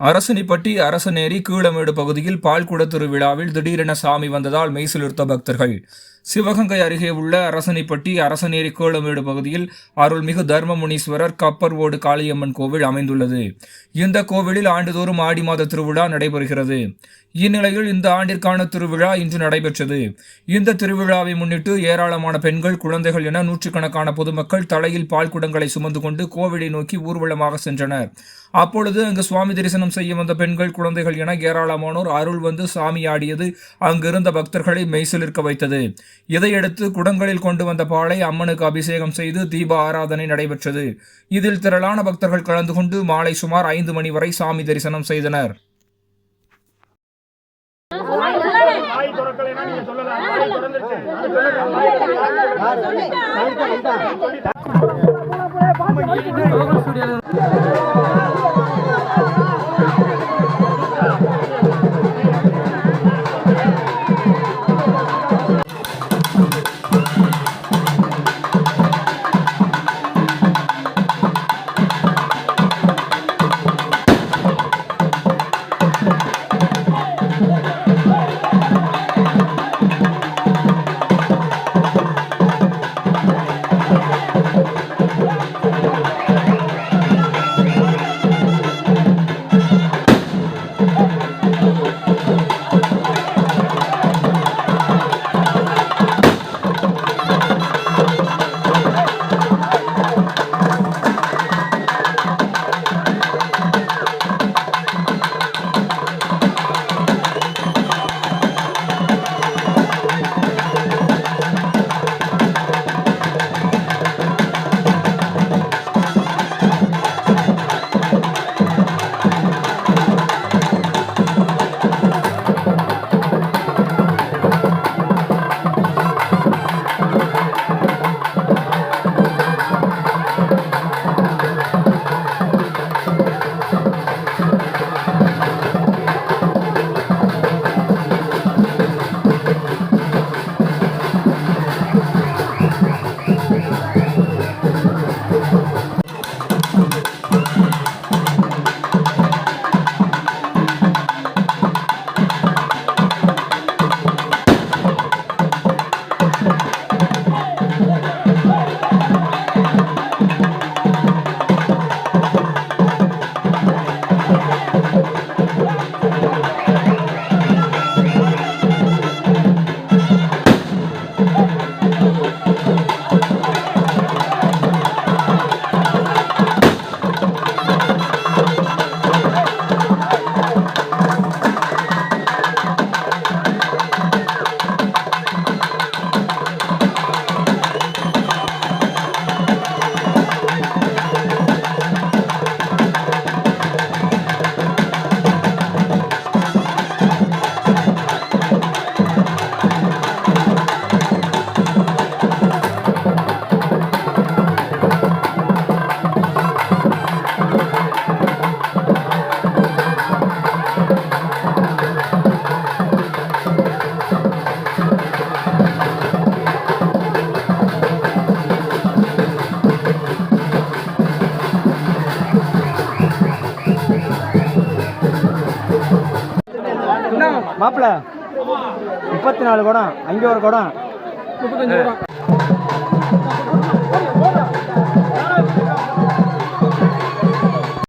அரசனிப்பட்டி அரசநேரி கீழமேடு பகுதியில் பால்குட திருவிழாவில் திடீரென சாமி வந்ததால் மெய்சிலிர்த்த பக்தர்கள். சிவகங்கை அருகே உள்ள அரசனிப்பட்டி அரசநேரி கீழமேடு பகுதியில் அருள்மிகு தர்மமுனீஸ்வரர் கப்பர் ஓடு காளியம்மன் கோவில் அமைந்துள்ளது. இந்த கோவிலில் ஆண்டுதோறும் ஆடி மாத திருவிழா நடைபெறுகிறது. இந்நிலையில் இந்த ஆண்டிற்கான திருவிழா இன்று நடைபெற்றது. இந்த திருவிழாவை முன்னிட்டு ஏராளமான பெண்கள், குழந்தைகள் என நூற்றுக்கணக்கான பொதுமக்கள் தலையில் பால் குடங்களை சுமந்து கொண்டு கோவிலை நோக்கி ஊர்வலமாக சென்றனர். அப்பொழுது அங்கு சுவாமி தரிசனம் செய்ய வந்த பெண்கள், குழந்தைகள் என ஏராளமானோர் அருள் வந்து சாமி ஆடியது அங்கிருந்த பக்தர்களை மெய்சிலிர்க்க வைத்தது. இதையடுத்து குடங்களில் கொண்டு வந்த பாலை அம்மனுக்கு அபிஷேகம் செய்து தீப ஆராதனை நடைபெற்றது. இதில் திரளான பக்தர்கள் கலந்து கொண்டு மாலை சுமார் 5 மணி வரை சாமி தரிசனம் செய்தனர். மாப்பிள்ள 34 குடம், அங்கே ஒரு குடம், 35 குடம்.